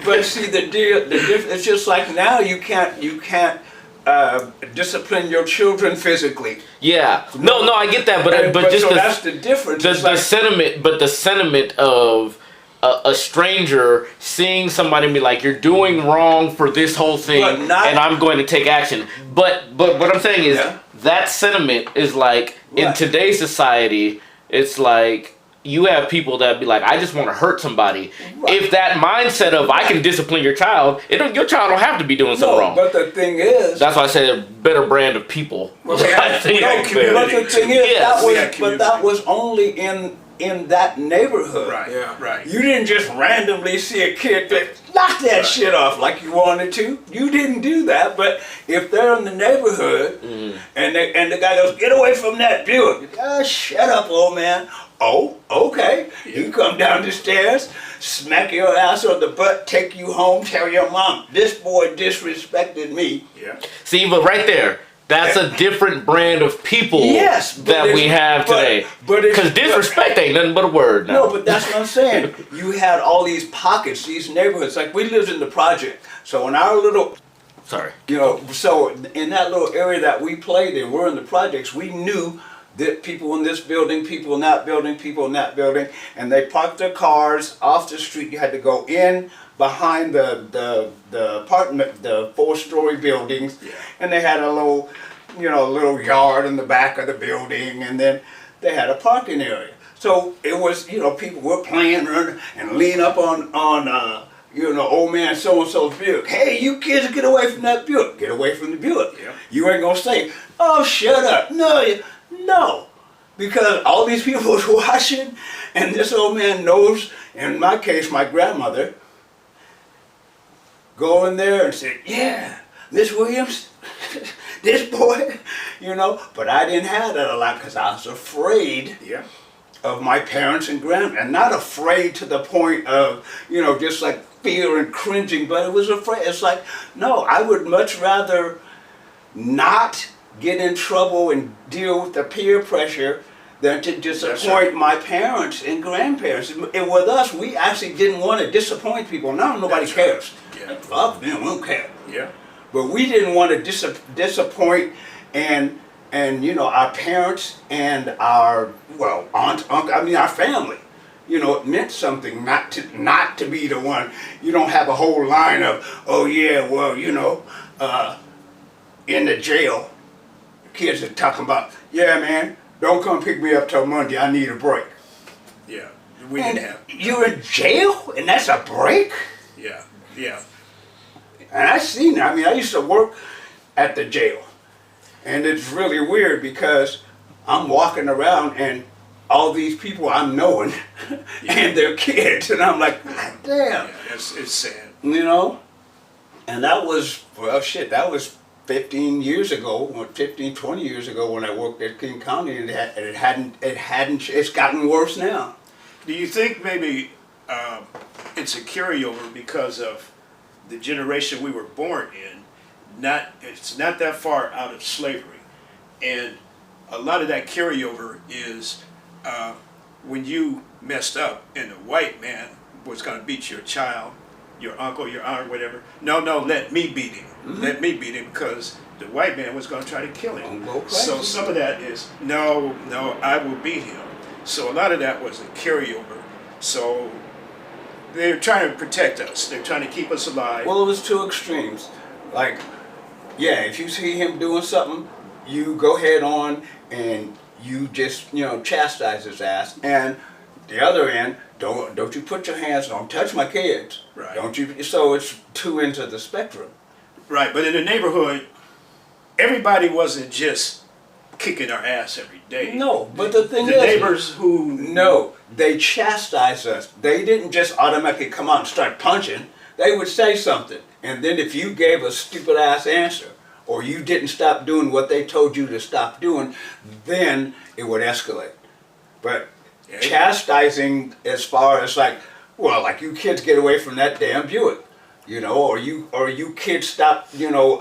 but see the deal. It's just like now you can't discipline your children physically. yeah. No, I get that, but just so the, that's the difference. the, It's the like, sentiment, but the sentiment of a stranger seeing somebody and be like, you're doing wrong for this whole thing, But not- and I'm going to take action. But what I'm saying is Yeah. that sentiment is like in Right. today's society, it's like you have people that be like, I just want to hurt somebody. Right. If that mindset of I can discipline your child, your child don't have to be doing something no, wrong. but the thing is, That's why I say a better brand of people. Well, we have- I think we have that's community. better. but the thing is, Yes. We that have was, but community. that was only in that neighborhood. Right. Yeah. Right. You didn't just randomly see a kid that knock that shit off like you wanted to. You didn't do that. But if they're in the neighborhood and the guy goes, get away from that Buick. Ah, shut up, old man. Oh, okay. You come down the stairs, smack your ass on the butt, take you home, tell your mom, this boy disrespected me. Yeah. See, but right there, that's a different brand of people Yes, but that we it's- have but- today. but it's- Because disrespect ain't nothing but a word now. No, but that's what I'm saying. You had all these pockets, these neighborhoods. Like we lived in the project. So in our little Sorry. You know, so in that little area that we played in, we're in the projects, we knew that people in this building, people in that building, people in that building, and they parked their cars off the street. You had to go in behind the apartment, the 4-story buildings, and they had a little, little yard in the back of the building, and then they had a parking area. So it was, people were playing and lean up on old man so-and-so's Buick. Hey, you kids, get away from that Buick. Get away from the Buick. Yeah. You ain't gonna say, oh, shut up. No. Because all these people was watching, and this old man knows, in my case, my grandmother, go in there and say, yeah, Miss Williams, this boy, But I didn't have that a lot because I was afraid Yeah. of my parents and and not afraid to the point of, just like fear and cringing, but it was afraid. It's like, no, I would much rather not get in trouble and deal with the peer pressure than to disappoint my parents and grandparents. And with us, we actually didn't want to disappoint people. Now nobody That's right. cares. Yeah. Fuck them, we don't care. Yeah. But we didn't want to disappoint and our parents and our aunt, uncle, our family. It meant something not to be the one. You don't have a whole line of, oh yeah, well, in the jail, kids are talking about, yeah man, don't come pick me up till Monday, I need a break. Yeah. We didn't have. You're in jail and that's a break? Yeah. Yeah. And I seen that. I used to work at the jail. And it's really weird because I'm walking around and all these people I'm knowing and their kids. And I'm like, God damn. Yeah. It's sad. And that was, that was 15 years ago, 15, 20 years ago when I worked at King County, and it's gotten worse now. Do you think maybe it's a carryover because of the generation we were born in? It's not that far out of slavery, and a lot of that carryover is when you messed up and the white man was going to beat your child, your uncle, your aunt, whatever. No, let me beat him. Mm-hmm. Let me beat him because the white man was going to try to kill him. Don't go crazy. So some of that is no, I will beat him. So a lot of that was a carryover. So they're trying to protect us. They're trying to keep us alive. Well, it was two extremes. Like, yeah, if you see him doing something, you go head on and you just, chastise his ass. And the other end, don't you put your hands, don't touch my kids. Right. Don't you? So it's two ends of the spectrum. Right, but in the neighborhood, everybody wasn't just kicking our ass every day. No, but the thing The is, neighbors who no, they chastised us. They didn't just automatically come out and start punching. They would say something, and then if you gave a stupid ass answer, or you didn't stop doing what they told you to stop doing, then it would escalate. But Yeah. chastising as far as like, well, like you kids get away from that damn Buick, you know, or you kids stop, you know,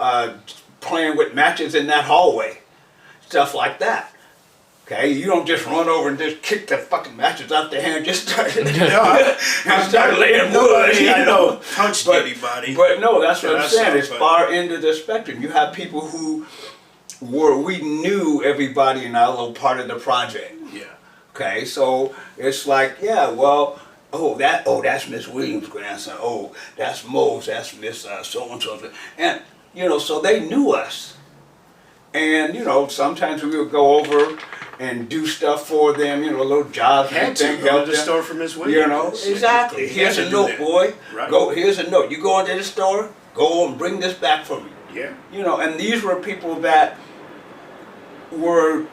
playing with matches in that hallway, stuff like that. Okay, you don't just run over and just kick the fucking matches out their hand, just start, and start laying wood. You I know, know punched But- anybody. But no, that's what Yeah, I'm saying. that's It's not far into the spectrum. You have people who we knew everybody in our little part of the project. Yeah. Okay, so it's like, yeah, well, that's Miss Williams' grandson. Oh, that's Mo's. That's Miss so and so. And you know, so they knew us. And you know, sometimes we would go over and do stuff for them. You know, little jobs Had and to things. go help to the them. store for Miss Williams. You know, exactly. You Here's had a to do note, that. boy. Right. Go. Here's a note. You go into the store. Go and bring this back for me. Yeah. You know, and these were people that were,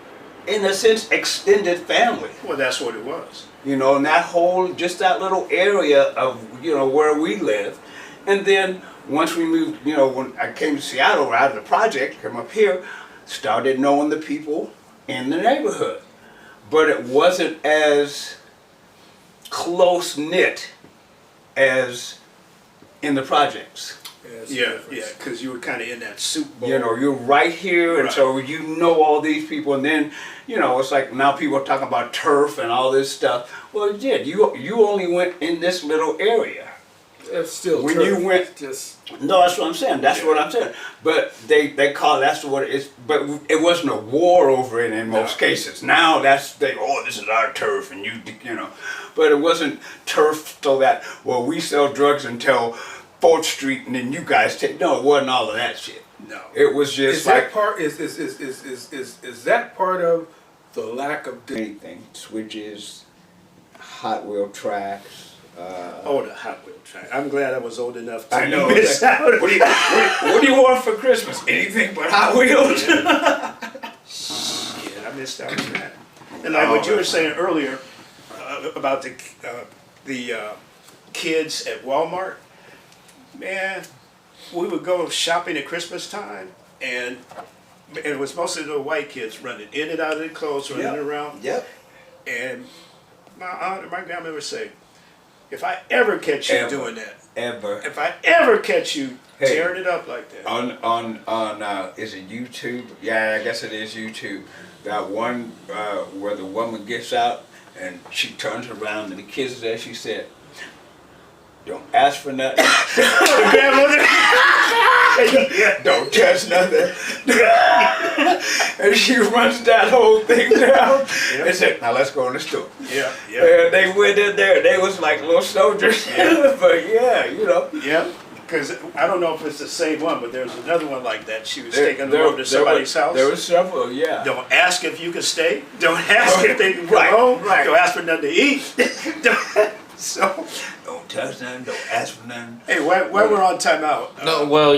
in a sense, extended family. Well, that's what it was. You know, and that whole, just that little area of, you know, where we live. And then once we moved, you know, when I came to Seattle, out of the project, come up here, started knowing the people in the neighborhood. But it wasn't as close knit as in the projects. Yeah, yeah, because you were kind of in that soup bowl. You know, you're right here, and Right. so you know all these people, and then, you know, it's like now people are talking about turf and all this stuff. Well, you did. You only went in this little area. It's still When turf. you went- just No, that's what I'm saying. That's what I'm saying. But they call that's what it is. But it wasn't a war over it in most No. cases. Now this is our turf, and you know. But it wasn't turf so that, well, we sell drugs until 4th Street, and then you guys take. No, it wasn't all of that shit. No. It was just is like that part is that part of the lack of anything. Switches, Hot Wheel tracks. Oh, the Hot Wheel track. I'm glad I was old enough to I know. miss out. What do you want for Christmas? Anything but Hot Wheels. Yeah, I missed out on that. And like what you were saying earlier about the kids at Walmart, man, we would go shopping at Christmas time, and it was mostly the white kids running in and out of their clothes, running Yep. around. Yep. And my aunt and my grandmother would say, if I ever catch you Ever. doing that, Ever. if I ever catch you Hey. tearing it up like that, On is it YouTube? Yeah, I guess it is YouTube. That one where the woman gets out and she turns around and the kids are there. She said, "Don't ask for nothing. grandmother, Don't touch nothing." And she runs that whole thing down and said, "Now let's go in the store." yeah, yeah, And they went in there. They was like little soldiers. But yeah, you know. yeah. Because I don't know if it's the same one, but there's another one like that. She was There- taking them there- over to somebody's there were- house. There were several, yeah. Don't ask if you can stay. Don't ask if they can come Right, home. right. Don't ask for nothing to eat. So, Don't touch nothing. Don't ask for nothing. hey, while we're on timeout, No, well,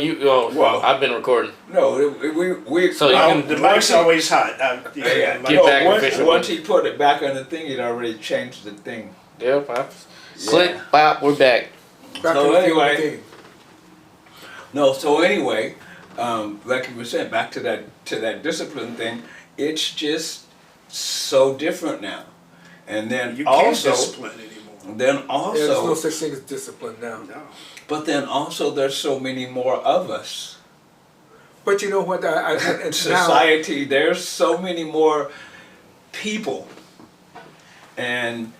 Well- I've been recording. No, we. So you can- the mic's always hot. Yeah, Get back once, official. once he put it back on the thing, he'd already changed the thing. Yep. Click, pop, we're back. back So to the anyway- thing. No, so anyway, like you were saying, back to that discipline thing. It's just so different now. And then You can't also, discipline anymore. then Yeah, there's no also, such thing as discipline now. No. but then also, there's so many more of us. But you know what? And now, Society, there's so many more people, and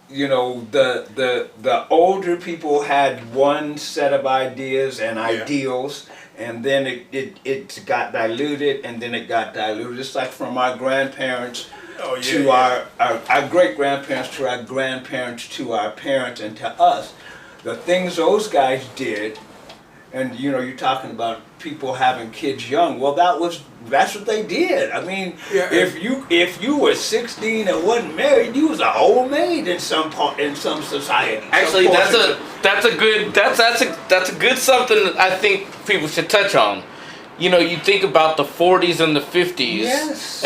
you know the older people had one set of ideas and ideals, and then it got diluted, and then it got diluted. It's like from our grandparents Oh, yeah, to yeah. our great grandparents to our grandparents to our parents and to us. The things those guys did. And you know, you're talking about people having kids young. Well, that's what they did. I mean, Yeah. if you were 16 and wasn't married, you was an old maid in some society. Actually, Some that's portion a good something I think people should touch on. You know, you think about the 40s and the 50s, Yes.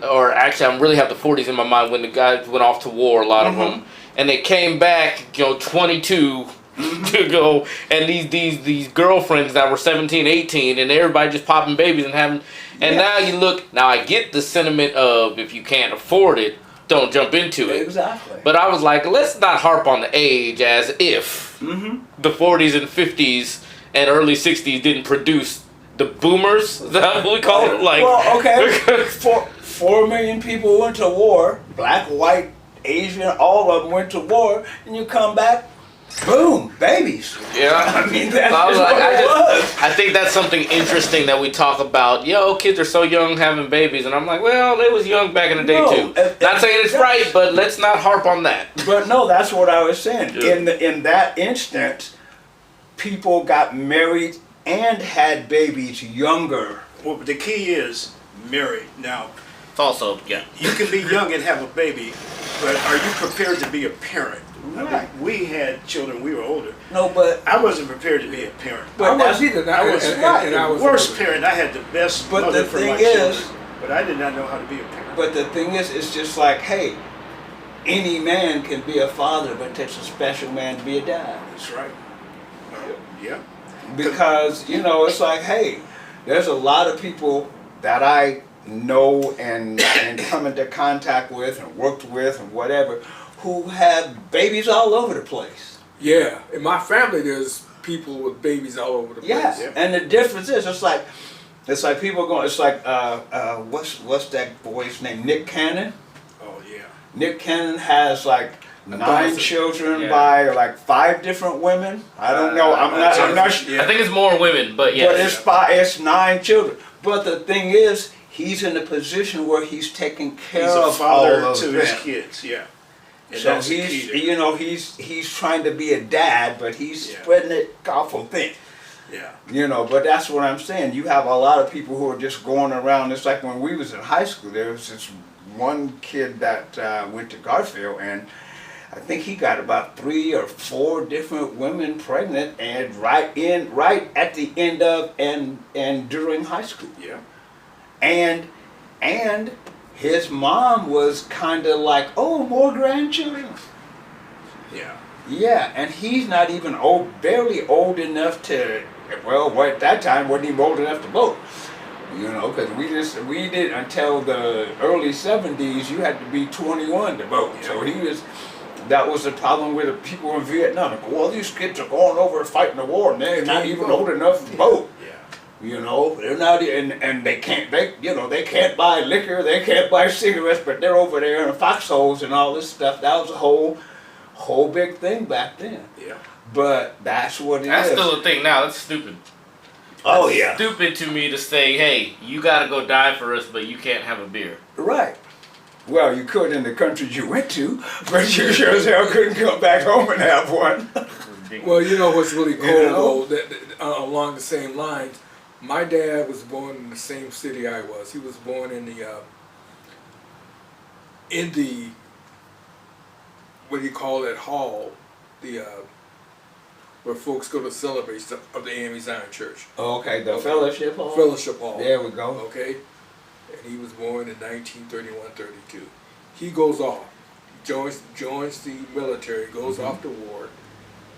or actually, I really have the 40s in my mind when the guys went off to war, a lot of them, and they came back, 22, to go, and these girlfriends that were 17, 18, and everybody just popping babies and having, and now you look, now I get the sentiment of if you can't afford it, don't jump into it. Exactly. But I was like, let's not harp on the age as if the 40s and 50s and early 60s didn't produce the boomers. Is that what we call it? Like, well, okay. 4 million people went to war. Black, white, Asian, all of them went to war, and you come back, boom, babies. yeah. I mean, that's I was just like, what it was. I think that's something interesting that we talk about. Yo, kids are so young having babies, and I'm like, well, they was young back in the day No, too. Not saying it's right, but let's not harp on that. But no, that's what I was saying. Yeah. In that instance, people got married and had babies younger. Well, but the key is married. Now, It's also, yeah. you can be young and have a baby, but are you prepared to be a parent? I mean, Right. we had children, we were older. No, but I wasn't prepared to be a parent. But I was either. I was and I the was worst parent. I had the best But mother the for thing my is- children, but I did not know how to be a parent. but the thing is, it's just like, hey, any man can be a father, but it takes a special man to be a dad. That's right. Yeah. Because it's like, hey, there's a lot of people that I know and come into contact with and worked with and whatever who have babies all over the place. Yeah, in my family, there's people with babies all over the place. Yeah, Yeah. and the difference is, it's like people going. It's like what's that boy's name? Nick Cannon. Oh yeah. Nick Cannon has like 9 thousand. children Yeah. by like 5 different women. I don't know. I'm not sure. Yeah. I think it's more women, but yeah. But it's 9 children. But the thing is, he's in a position where he's taking care He's a of father all of to them. his kids. Yeah. And So that's the key he's to- he's trying to be a dad, but he's Yeah. spreading it awful thin. Yeah. But that's what I'm saying. You have a lot of people who are just going around. It's like when we was in high school, there was this one kid that went to Garfield, and I think he got about 3 or 4 different women pregnant, and right at the end of and during high school. Yeah. And his mom was kind of like, oh, more grandchildren. Yeah. Yeah, and he's not even barely old enough to, at that time wasn't even old enough to vote. Because we did until the early 70s, you had to be 21 to vote. So that was the problem with the people in Vietnam. Well, these kids are going over fighting the war and they're not even old enough to vote. Yeah. They're not, and they can't buy liquor, they can't buy cigarettes, but they're over there in foxholes and all this stuff. That was a whole big thing back then. Yeah. But that's what it is. That's still a thing now. That's stupid. Oh That's yeah. stupid to me to say, hey, you gotta go die for us, but you can't have a beer. Right. Well, you could in the countries you went to, but you sure as hell couldn't come back home and have one. Well, you know what's really cool know? though, that along the same lines, my dad was born in the same city I was. He was born in the what do you call it, hall, where folks go to celebrate stuff of the AME Zion Church. Okay, the fellowship hall. Fellowship Hall. There we go. Okay? And he was born in 1931-32. He goes off, joins the military, goes off to war,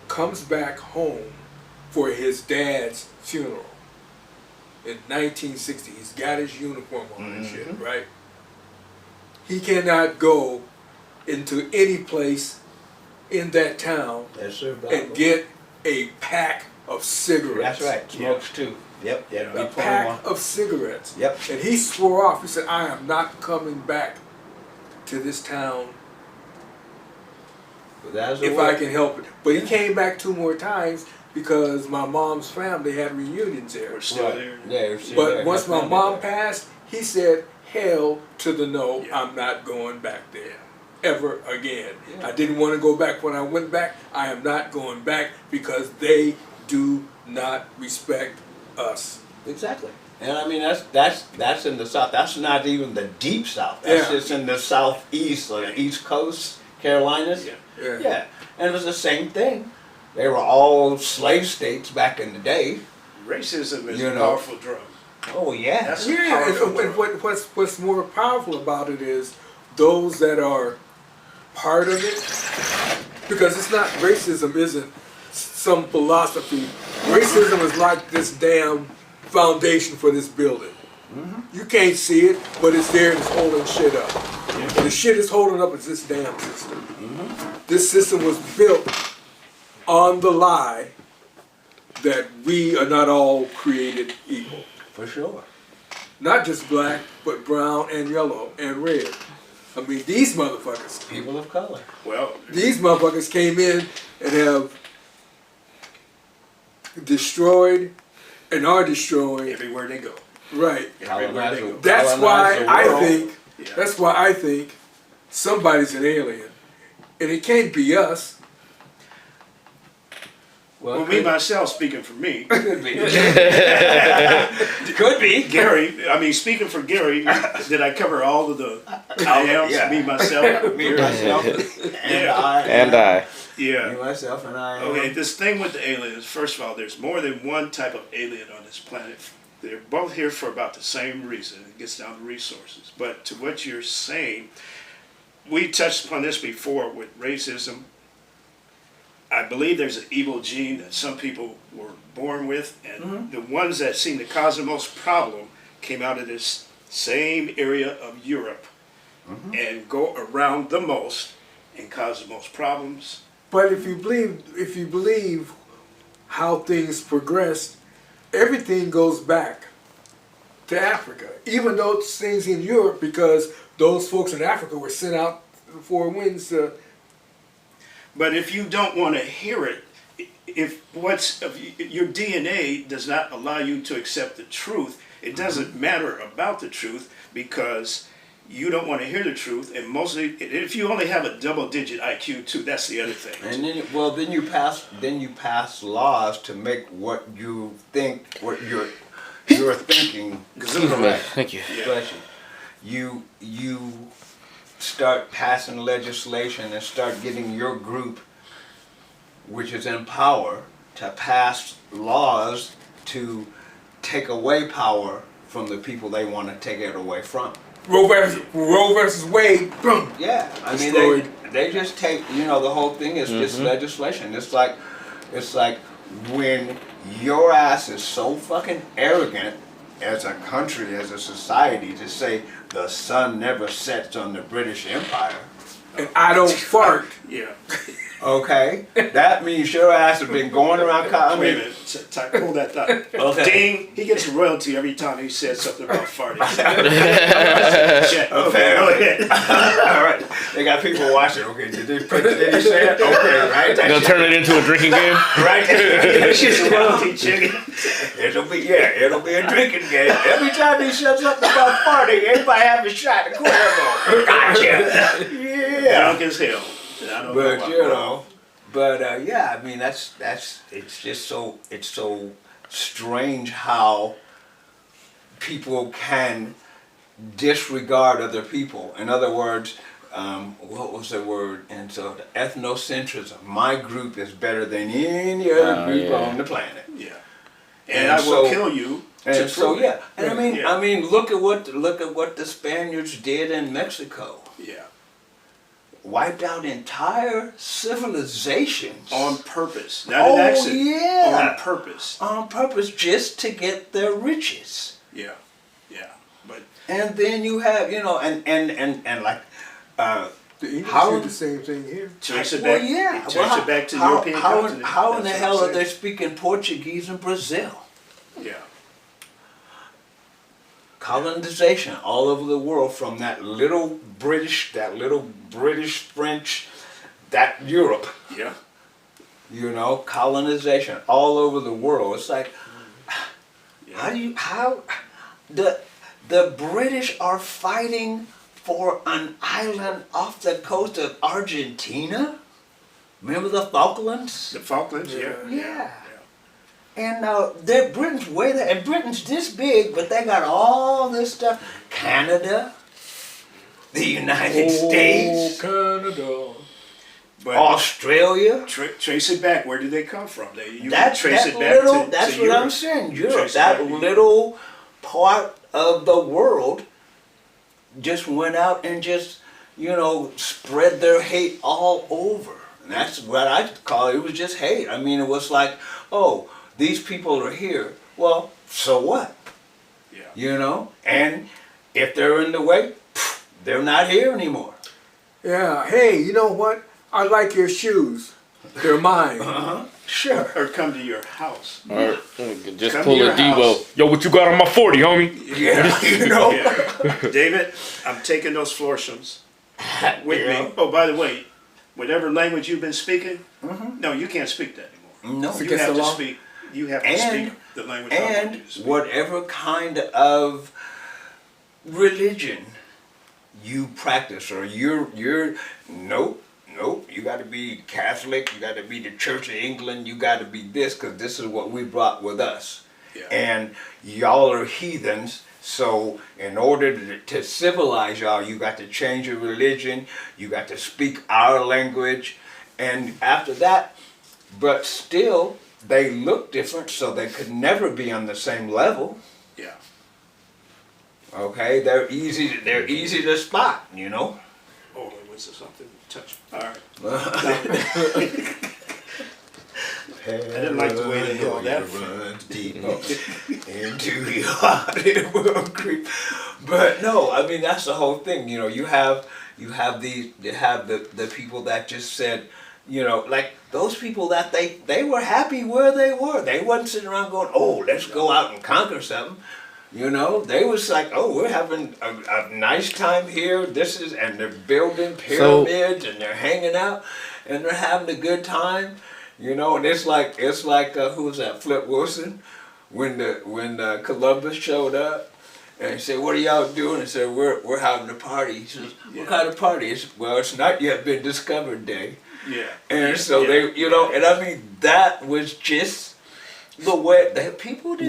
comes back home for his dad's funeral in 1960. He's got his uniform on and shit, right? He cannot go into any place in that town Yes, sir. and get a pack of cigarettes. That's right. Smokes too. Yep. Yeah. A pack of cigarettes. Yep. And he swore off. He said, I am not coming back to this town That's if I can help it. But he came back 2 more times because my mom's family had reunions there. We're still there. Yeah, But once my mom passed, he said, hell to the no, Yeah. I'm not going back there ever again. Yeah. I didn't want to go back when I went back. I am not going back because they do not respect us. Exactly. And I mean that's in the South. That's not even the deep South. That's Yeah. just in the Southeast, like East Coast, Carolinas. Yeah. Yeah. Yeah. And it was the same thing. They were all slave states back in the day. Racism is You a know. powerful drug. Oh yeah. That's a Yeah, powerful and drug. what's more powerful about it is those that are part of it, because it's not, racism isn't some philosophy. Racism is like this damn foundation for this building. You can't see it, but it's there and it's holding shit up. And the shit is holding up is this damn system. This system was built on the lie that we are not all created equal. For sure. Not just black, but brown and yellow and red. I mean, these motherfuckers. People of color. Well, These motherfuckers came in and have destroyed and are destroying. everywhere they go. Right. Everywhere they go. That's why Colonize the I world. think. Yeah. That's why I think somebody's an alien, and it can't be us. Well, me myself, speaking for me, could be. Could be. Gary. I mean, speaking for Gary, did I cover all of the I ams? yeah. Me myself. Me, myself, and Yeah. I. And I. Yeah. Me, myself, and I. Okay, this thing with the aliens, first of all, there's more than one type of alien on this planet. They're both here for about the same reason. It gets down to resources. But to what you're saying, we touched upon this before with racism. I believe there's an evil gene that some people were born with, and the ones that seem to cause the most problem came out of this same area of Europe and go around the most and cause the most problems. But if you believe how things progressed, everything goes back to Africa. Even though it's things in Europe, because those folks in Africa were sent out for winds to. But if you don't want to hear it, if your DNA does not allow you to accept the truth, it doesn't matter about the truth because you don't want to hear the truth. And mostly, if you only have a double-digit IQ too, that's the other thing. And then you pass laws to make what you think, what you're thinking. Correct. Thank you. Yeah. You start passing legislation and start getting your group, which is in power, to pass laws to take away power from the people they want to take it away from. Roe versus Wade, boom. Yeah, I mean Destroyed. they just take, the whole thing is just legislation. It's like when your ass is so fucking arrogant as a country, as a society, to say the sun never sets on the British Empire. And I don't fart. Yeah. Okay, that means your ass has been going around. Wait a minute. Pull that thought. Okay. Ding. He gets royalty every time he says something about farting. Check. Okay. Go ahead. All right, they got people watching. Okay, did he say it? Okay, right. You gonna turn it into a drinking game? Right. It's royalty, chicken. It'll be a drinking game. Every time he says something about farting, everybody have a shot of Cuervo. Gotcha. Yeah. Drunk as hell. I don't know. Yeah, I mean it's just so strange how people can disregard other people. In other words, what was the word? And so the ethnocentrism. My group is better than any other group on the planet. Yeah. And And I will so- kill you. And so prove it. yeah, and Yeah. I mean, look at what the Spaniards did in Mexico. Yeah. Wiped out entire civilizations On purpose. Not an accident. yeah, On purpose. on purpose, just to get their riches. Yeah. Yeah. But And then you have, and like, The English How- did the same thing here. trace it well, back. yeah. Trace Well, it back to the how, European how, continent. how in the That's hell what are I'm they saying. speaking Portuguese in Brazil? Yeah. Colonization all over the world from that little British French, that Europe. Yeah. Colonization all over the world. It's like, Yeah. how the British are fighting for an island off the coast of Argentina? Remember the Falklands? The Falklands. Yeah. Yeah. And now Britain's way there, and Britain's this big, but they got all this stuff. Canada, the United States, Canada. But Australia. trace it back. Where did they come from? You That's trace that it back little. to That's to what Europe. I'm saying. Europe, Trace it that back to Europe. little part of the world, just went out and just spread their hate all over. And that's what I call it. It was just hate. I mean, it was like, oh, these people are here. Well, so what? Yeah. You know? And if they're in the way, they're not here anymore. Yeah. Hey, you know what? I like your shoes. They're mine. Sure. Or come to your house. Or just Come pull to a your Debo. house. Yo, what you got on my 40, homie? Yeah, you know? Yeah. David, I'm taking those Florshams with Yeah. me. Oh, by the way, whatever language you've been speaking, no, you can't speak that anymore. No. It's You against have the to law? speak. You have to And- speak the language I want And you to speak. whatever kind of religion you practice, or you're nope, you got to be Catholic, you got to be the Church of England, you got to be this, because this is what we brought with us. Yeah. And y'all are heathens, so in order to civilize y'all, you got to change your religion, you got to speak our language, and after that, but still, they look different, so they could never be on the same level. Yeah. Okay, they're easy to spot, you know. Oh, was there something? Touch. All right. I didn't like the way they held that. runs deep into your heart, it will creep. But no, I mean that's the whole thing. You know, you have the people that just said, you know, like those people that they were happy where they were. They wasn't sitting around going, oh, let's go out and conquer something. You know, they was like, oh, we're having a nice time here. And they're building pyramids and they're hanging out and they're having a good time. You know, and it's like who was that? Flip Wilson, when Columbus showed up, and he said, "What are y'all doing?" He said, "We're having a party." He says, "What kind of party?" It's not yet been discovered day. Yeah. And so Yeah. they, you know, and I mean that was just the way that people did.